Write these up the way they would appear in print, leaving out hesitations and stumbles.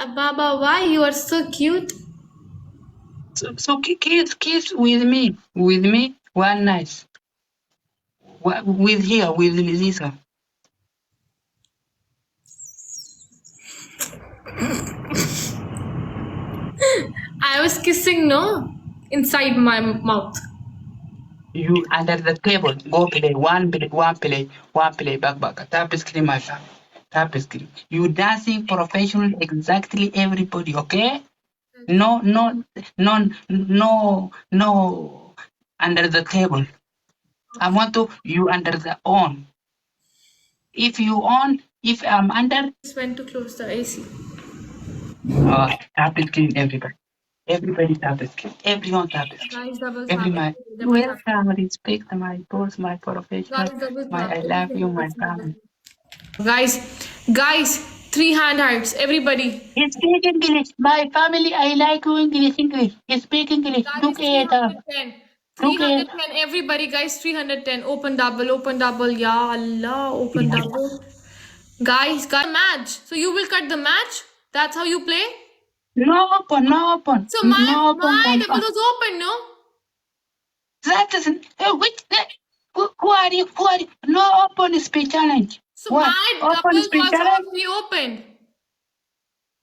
Baba, why you are so cute? So kiss with me. With me. One nice. With here, with Lisa. I was kissing, no? Inside my mouth. You under the table. Go play. One play. One play. One play. Back. Tap screen, my son. Tap screen. You dancing professional exactly everybody, okay? No, under the table. I want to you under the on. If you on, if I'm under, Just went to close the AC. tap screen everybody. Everybody tap screen. Everyone tap screen. Guys, double Every tap. my Double tap. welcome, respect my boss, my professional, Guys, double my tap. I love you, my Everybody, family. guys, 3 hand hearts. Everybody. Speak English. My family, I like you English. Speak English. Guys, Look at 310. look at 310. Everybody, guys, 310. Open double. Open double. Ya Allah. Open double. Guys, match. So you will cut the match? That's how you play? no open. So No open my double confirm. was open, no? That isn't who are you? Who are you? No open speed challenge. So What? my Open double speed was challenge? already opened.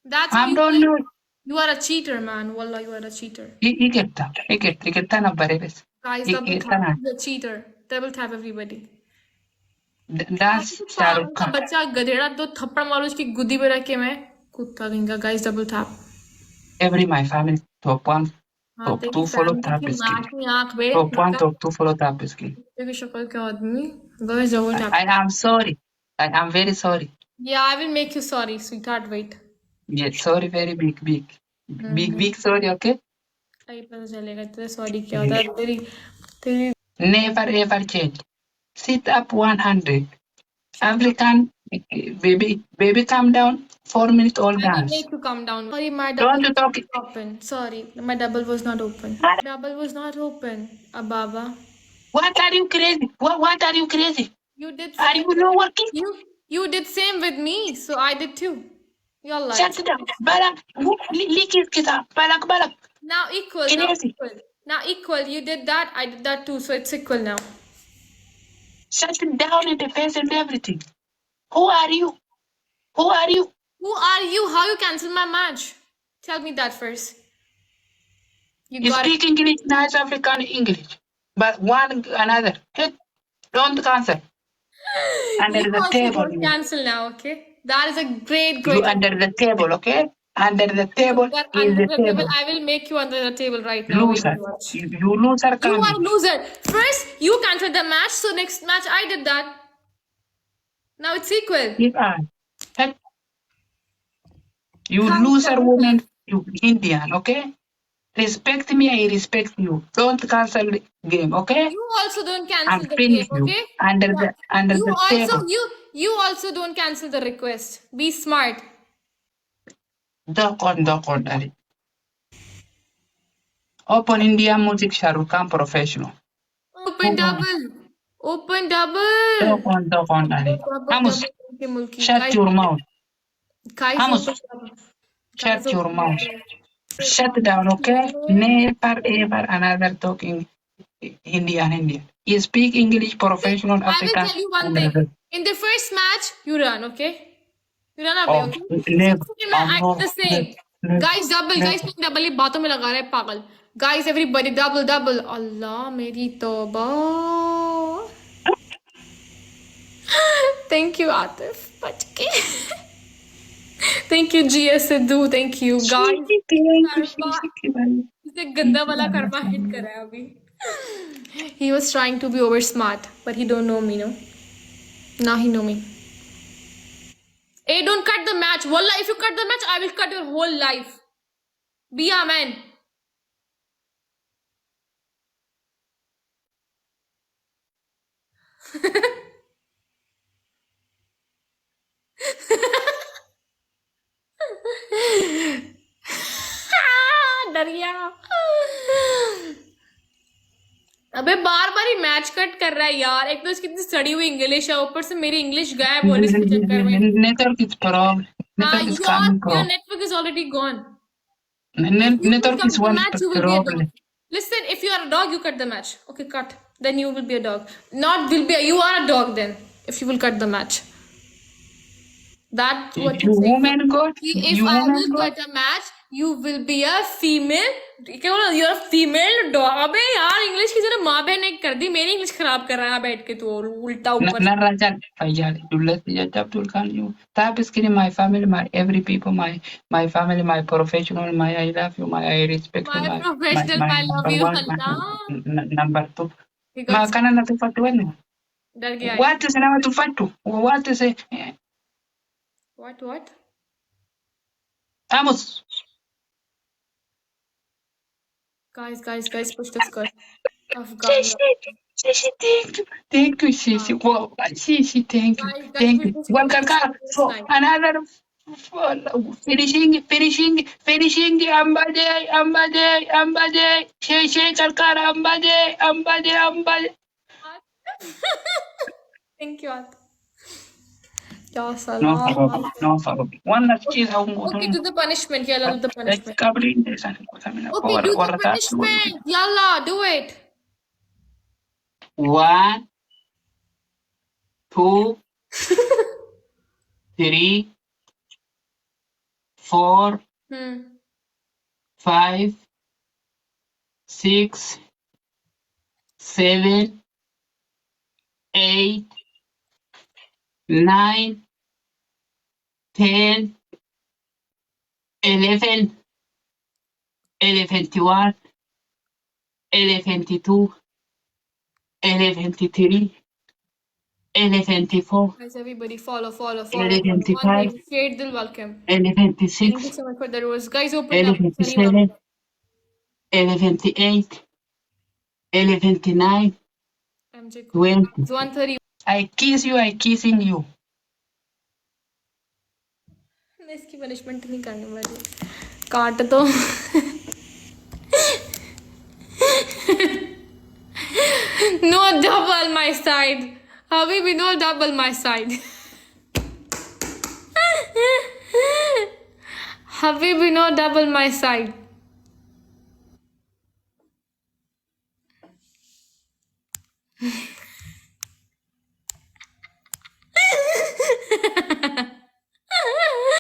That's how I you don't play. know. You are a cheater, man. Wallah, you are a cheater. Iketta na barebes. Guys, double Iketta tap. na. You're a cheater. Double tap, everybody. Dance Shahrukh पागल का Khan. बच्चा गधेड़ा 2 थप्पड़ मारो उसकी गुद्दी पे रख के मैं कुत्ता कहेगा guys double tap Every my family top one, हाँ top तेरी two follow फैमिली tap की skill. नाक में आंख बे Top one, नका top two follow tap skill. कुत्ते की शक्ल का आदमी guys double tap I am sorry. I am very sorry. या I will make you sorry sweetheart wait Yes, sorry, very big sorry. Okay. आई पता चलेगा तेरा सॉरी क्या होता है तेरी तेरी Never ever change. Sit up 100. African baby, calm down. 4 minutes all I will dance. make you calm down. Sorry, my double Don't you was talk. not open. Sorry, my double was not open. Double was not open. Ababa. What are you crazy? What are you crazy? You did Are same. you not working? You did same with me, so I did too. You're lying. Shut it down. Balak. Lick his kita. Balak. Now equal. Crazy. Now equal. You did that. I did that too. So it's equal now. Shut it down in the face and everything. Who are you? Who are you? Who are you? How you cancel my match? Tell me that first. You speak English, nice African English. But one another. Hey, don't cancel. Under You the also table. don't cancel now, okay? That is a great. You under the table, okay? Under the table But is under the the table. table, I will make you under the table right now. Wait Loser. and watch. You loser You coming. are loser. First, you canceled the match, so next match I did that. Now it's equal. If I. Hey. You loser woman, you Indian, okay? Respect me, I respect you. Don't cancel the game, okay? You also don't cancel I'm the finished game, you. okay? Under the table. You also don't cancel the request. Be smart. Duck on, Ali. Open India music Shahrukh Khan professional. Open double. Open double. Duck on, Ali. Hamus, Mulki. shut your mouth. Guys, Hamus, shut your mouth. Shut down, okay? Never ever another talking Indian. You speak English professional I African. will tell you one thing. In the first match, you run, okay? You run away, okay? Never. I did the same. Guys, double. Guys, double. ये बातों में लगा रहे हैं पागल. Guys, everybody, double. Allah, मेरी तौबा. Thank you, Atif. बच के. Thank you, GS Sidhu. Thank you, guys. इसने गंदा वाला कर्मा hit करा है अभी. He was trying to be over smart, but he don't know me, no? Now he know me. Hey, don't cut the match. Wallah, if you cut the match, I will cut your whole life. Be a man. डरिया अबे बार बार ही match cut कर रहा है यार एक तो इसकी इतनी सड़ी हुई इंग्लिश है ऊपर से मेरी इंग्लिश गायब होने के चक्कर में Network is problem. Network is coming Your from. network is already gone. If you will Network cut is the one match, you will be a dog. problem. Listen, if you are a dog, you cut the match. Okay, cut. Then you will be a dog. Not will be. You are a dog then. If you will cut the match. That's what You he's saying. woman God, If you I woman will God. cut a match, you will be a female. क्या बोला? You're a female dog. अबे यार English की जरा माँ बहन ने कर दी मेरी इंग्लिश खराब कर रहा है बैठ के तू और उल्टा ऊपर से. Narajan, Fajal, you let the chapter can you tap screen my family, my every people, my family, my professional, my I love you, my I respect you, My professional, my I love number you one, my Allah. number two. He Ma got kana na tufatu wenu. डर गया है. What is na tufatu? What is it? What? Amos. Guys, push the skirt. Afghan. Shishi, thank you, Shishi. Wow, Shishi, thank you, Guys, we're you. pushing a Welcome, punishment this so night. another finishing, ambade, Shishi, Karkar, ambade. Thank you, At. Ya No salam. problem, no problem. One last cheese, how Okay, do the punishment. Yalla, do the let's punishment. cover in this and Okay, do the punishment. Yalla, do it. 1, 2, 3, 4, 5, 6, 7, 8, 9, 10, 11, 11, 22, 23, 24, Guys, everybody follow. 25, One thing, shade dil welcome. 26, Thank you so much for the rose. Guys, open up. Sunny 27, welcome. 28, 29, MJ 20. 130. I kiss you, I kissing you. मैं इसकी punishment नहीं करने वाली. काट दो. No double my side. Habibi, no double my side. Habibi, no double my side.